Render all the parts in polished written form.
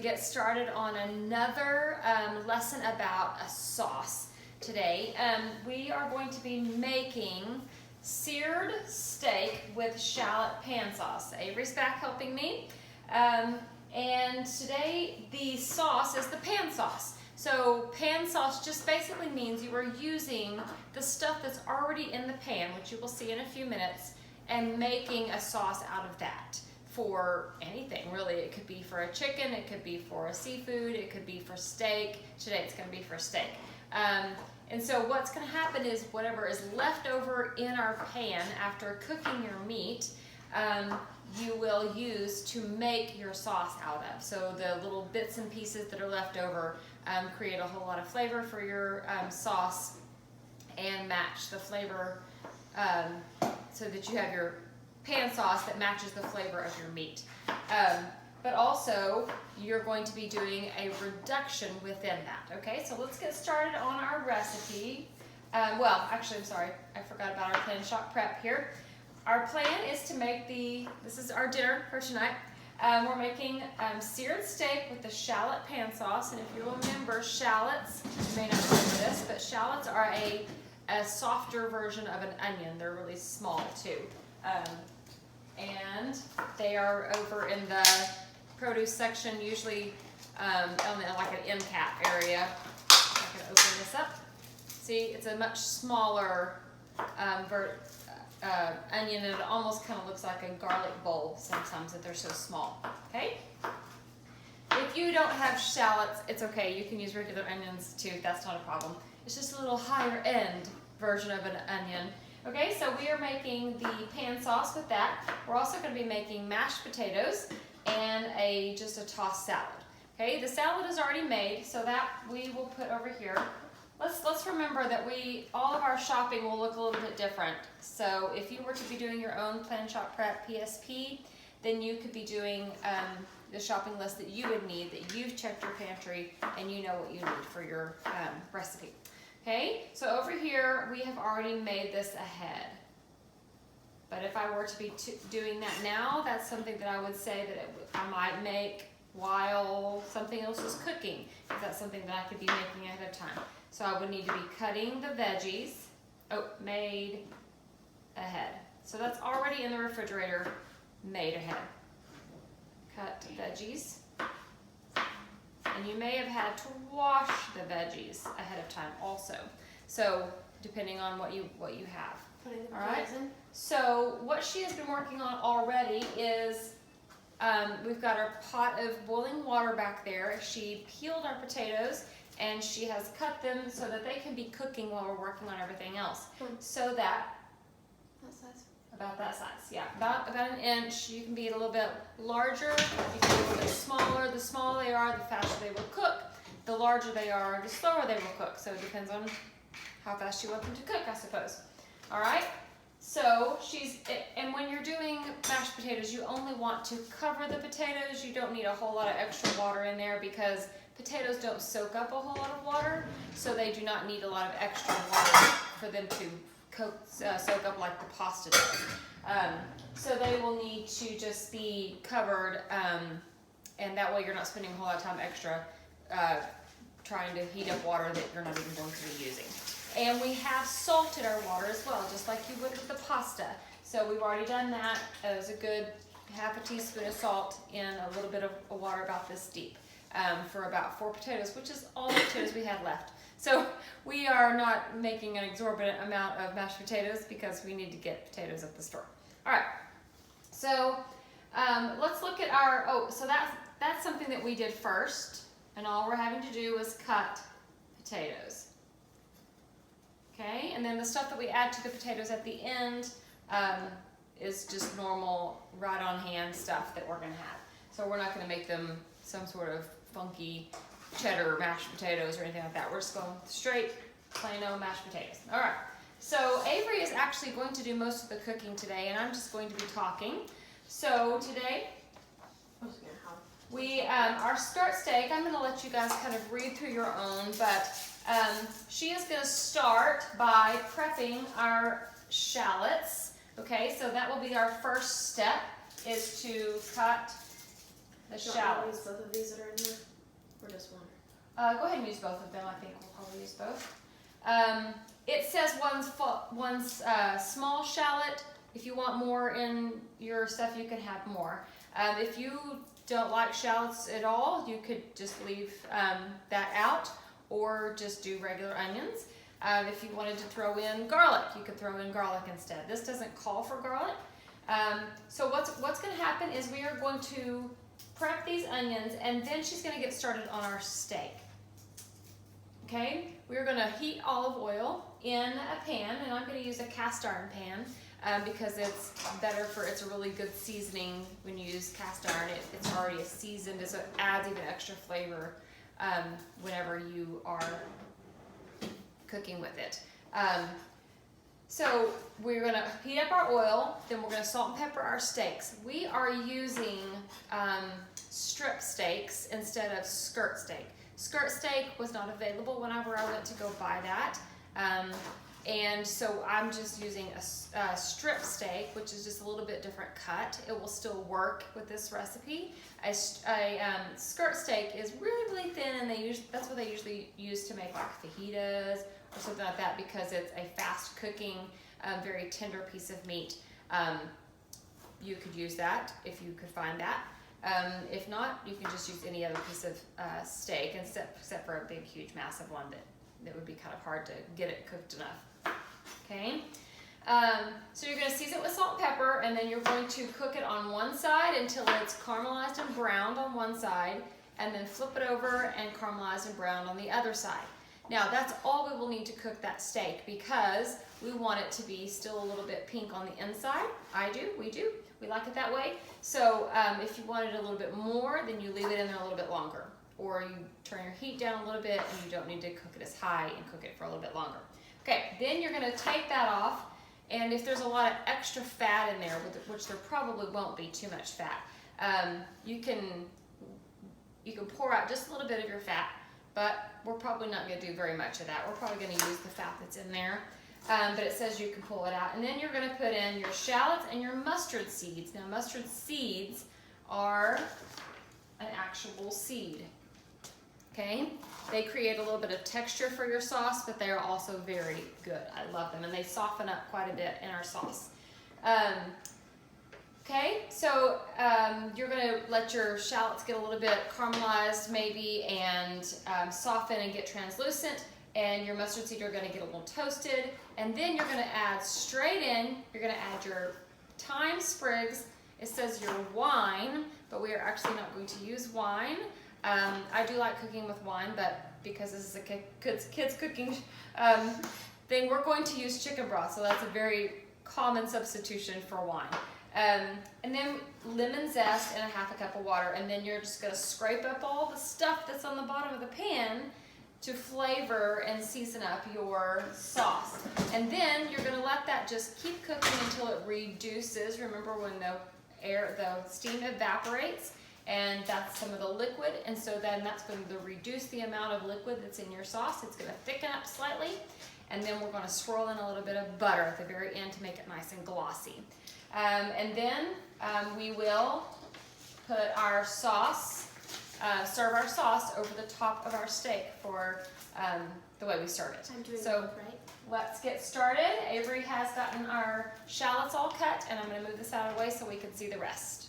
Get started on another lesson about a sauce today. We are going to be making seared steak with shallot pan sauce. Avery's back helping me. And today the sauce is the pan sauce. So pan sauce just basically means you are using the stuff that's already in the pan, which you will see in a few minutes, and making a sauce out of that. For anything, really. It could be for a chicken, it could be for a seafood, it could be for steak. Today it's going to be for steak. And so what's going to happen is whatever is left over in our pan after cooking your meat, you will use to make your sauce out of. So the little bits and pieces that are left over create a whole lot of flavor for your sauce and match the flavor so that you have your pan sauce that matches the flavor of your meat. But also, you're going to be doing a reduction within that, okay? So let's get started on our recipe. Well, actually, I'm sorry, I forgot about our plan shock prep here. Our plan is to make this is our dinner for tonight. We're making seared steak with the shallot pan sauce, and if you remember, shallots, you may not remember this, but shallots are a softer version of an onion. They're really small too. And they are over in the produce section, usually on like an end cap area. I can open this up. See, it's a much smaller onion, and it almost kind of looks like a garlic bulb sometimes if they're so small. Okay? If you don't have shallots, it's okay. You can use regular onions too. That's not a problem. It's just a little higher end version of an onion. Okay, so we are making the pan sauce with that. We're also going to be making mashed potatoes and just a tossed salad. Okay, the salad is already made, so that we will put over here. Let's remember that all of our shopping will look a little bit different. So if you were to be doing your own plan shop prep PSP, then you could be doing the shopping list that you would need, that you've checked your pantry and you know what you need for your recipe. Okay, so over here we have already made this ahead. But if I were to be doing that now, that's something that I would say that I might make while something else is cooking, if that's something that I could be making ahead of time. So I would need to be cutting the veggies, made ahead. So that's already in the refrigerator, made ahead. Cut veggies. And you may have had to wash the veggies ahead of time also. So depending on what you have. All right. So what she has been working on already is we've got our pot of boiling water back there. She peeled our potatoes and she has cut them so that they can be cooking while we're working on everything else. So that size. About that size, yeah. About an inch. You can be a little bit larger, you can be a little bit smaller. The smaller they are, the faster they will cook. The larger they are, the slower they will cook. So it depends on how fast you want them to cook, I suppose. All right? So and when you're doing mashed potatoes, you only want to cover the potatoes. You don't need a whole lot of extra water in there because potatoes don't soak up a whole lot of water, so they do not need a lot of extra water for them to soak up like the pasta does. So they will need to just be covered, and that way you're not spending a whole lot of time extra trying to heat up water that you're not even going to be using. And we have salted our water as well, just like you would with the pasta. So we've already done that. It was a good half a teaspoon of salt in a little bit of water about this deep for about 4 potatoes, which is all the potatoes we had left. So we are not making an exorbitant amount of mashed potatoes because we need to get potatoes at the store. All right, so let's look at so that's something that we did first, and all we're having to do is cut potatoes. Okay, and then the stuff that we add to the potatoes at the end is just normal, right on hand stuff that we're gonna have. So we're not gonna make them some sort of funky cheddar mashed potatoes or anything like that. We're just going straight, plain old mashed potatoes. All right, so Avery is actually going to do most of the cooking today, and I'm just going to be talking. So today, our start steak, I'm gonna let you guys kind of read through your own, but she is gonna start by prepping our shallots. Okay, so that will be our first step, is to cut the Do you want me to use shallots. both of these that are in here, or just one? Go ahead and use both of them. I think we'll probably use both. It says one's small shallot. If you want more in your stuff, you can have more. If you don't like shallots at all, you could just leave that out, or just do regular onions. If you wanted to throw in garlic, you could throw in garlic instead. This doesn't call for garlic. So what's going to happen is we are going to prep these onions, and then she's going to get started on our steak. Okay, we're going to heat olive oil in a pan, and I'm going to use a cast iron pan because it's better it's a really good seasoning when you use cast iron. It's already seasoned, so it adds even extra flavor whenever you are cooking with it. So we're going to heat up our oil, then we're going to salt and pepper our steaks. We are using strip steaks instead of skirt steak. Skirt steak was not available whenever I went to go buy that. And so I'm just using a strip steak, which is just a little bit different cut. It will still work with this recipe. A skirt steak is really, really thin, and that's what they usually use to make like fajitas or something like that, because it's a fast cooking, very tender piece of meat. You could use that if you could find that. If not, you can just use any other piece of steak, except for a big, huge, massive one that would be kind of hard to get it cooked enough. Okay, so you're going to season it with salt and pepper, and then you're going to cook it on one side until it's caramelized and browned on one side, and then flip it over and caramelized and browned on the other side. Now that's all we will need to cook that steak, because we want it to be still a little bit pink on the inside. We like it that way. So if you wanted a little bit more, then you leave it in there a little bit longer, or you turn your heat down a little bit, and you don't need to cook it as high and cook it for a little bit longer. Okay, then you're going to take that off, and if there's a lot of extra fat in there, which there probably won't be too much fat, you can pour out just a little bit of your fat, but we're probably not going to do very much of that. We're probably going to use the fat that's in there, but it says you can pull it out. And then you're going to put in your shallots and your mustard seeds. Now mustard seeds are an actual seed. Okay, they create a little bit of texture for your sauce, but they are also very good. I love them, and they soften up quite a bit in our sauce. Okay, so you're going to let your shallots get a little bit caramelized maybe, and soften and get translucent, and your mustard seed are going to get a little toasted, and then you're going to add straight in, you're going to add your thyme sprigs. It says your wine, but we are actually not going to use wine. I do like cooking with wine, but because this is a kids cooking thing, we're going to use chicken broth, so that's a very common substitution for wine. And then lemon zest and a half a cup of water, and then you're just going to scrape up all the stuff that's on the bottom of the pan to flavor and season up your sauce. And then you're going to let that just keep cooking until it reduces. Remember, when the steam evaporates, and that's some of the liquid, and so then that's going to reduce the amount of liquid that's in your sauce. It's going to thicken up slightly, and then we're going to swirl in a little bit of butter at the very end to make it nice and glossy. And then we will put our sauce, serve our sauce over the top of our steak for the way we serve it. I'm doing so both, right? Let's get started. Avery has gotten our shallots all cut, and I'm going to move this out of the way so we can see the rest.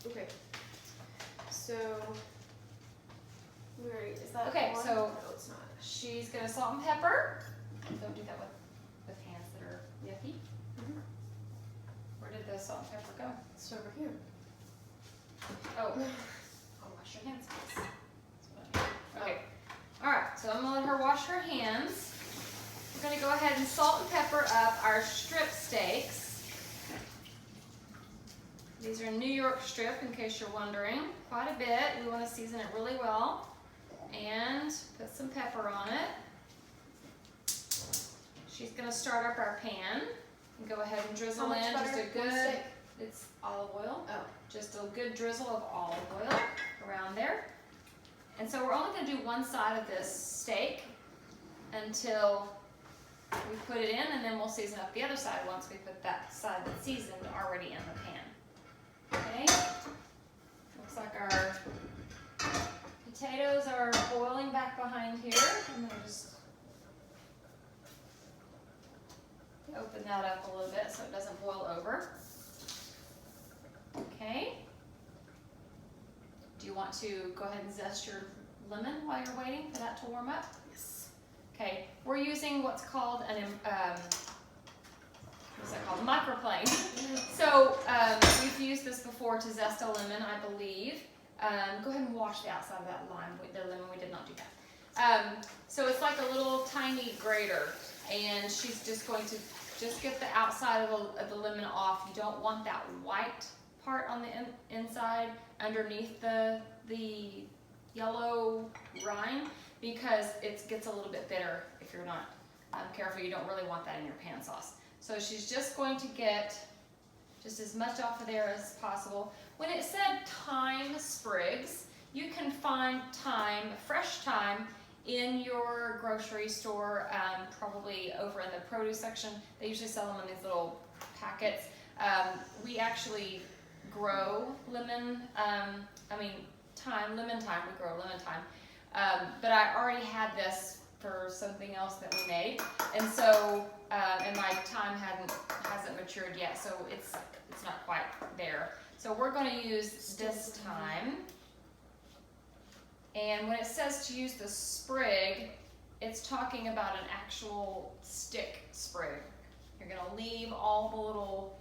Okay. So, where is that? Okay, on? so No, it's not. she's going to salt and pepper. Don't do that with hands that are yucky. Where did the salt and pepper go? It's over here. Oh, wash your hands, please. Okay. All right, so I'm going to let her wash her hands. We're going to go ahead and salt and pepper up our strip steaks. These are New York strip, in case you're wondering. Quite a bit. We want to season it really well. And put some pepper on it. She's going to start up our pan. And go ahead and drizzle in just a good, it's olive oil. Oh. Just a good drizzle of olive oil around there. And so we're only going to do one side of this steak until we put it in, and then we'll season up the other side once we put that side that's seasoned already in the pan. Okay, like our potatoes are boiling back behind here. I'm gonna just open that up a little bit so it doesn't boil over. Okay. Do you want to go ahead and zest your lemon while you're waiting for that to warm up? Yes. Okay, we're using what's called an what's that called? Microplane. So we've used this before to zest a lemon, I believe. Go ahead and wash the outside of that lime. The lemon, we did not do that. So it's like a little tiny grater, and she's just going to just get the outside of the lemon off. You don't want that white part on the inside underneath the yellow rind, because it gets a little bit bitter if you're not careful. You don't really want that in your pan sauce. So she's just going to get just as much off of there as possible. When it said thyme sprigs, you can find thyme, fresh thyme, in your grocery store, probably over in the produce section. They usually sell them in these little packets. We actually grow lemon thyme, we grow lemon thyme. But I already had this for something else that we made, and so and my thyme hasn't matured yet, so it's not quite there. So we're going to use this thyme. And when it says to use the sprig, it's talking about an actual stick sprig. You're going to leave all the little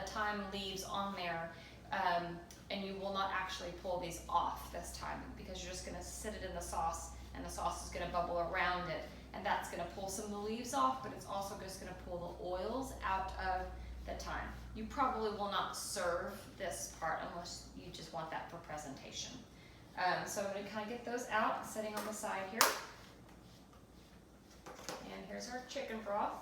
thyme leaves on there, and you will not actually pull these off this time, because you're just going to sit it in the sauce, and the sauce is going to bubble around it, and that's going to pull some of the leaves off, but it's also just going to pull the oils out of the thyme. You probably will not serve this part unless you just want that for presentation. So I'm going to kind of get those out, setting on the side here. And here's our chicken broth.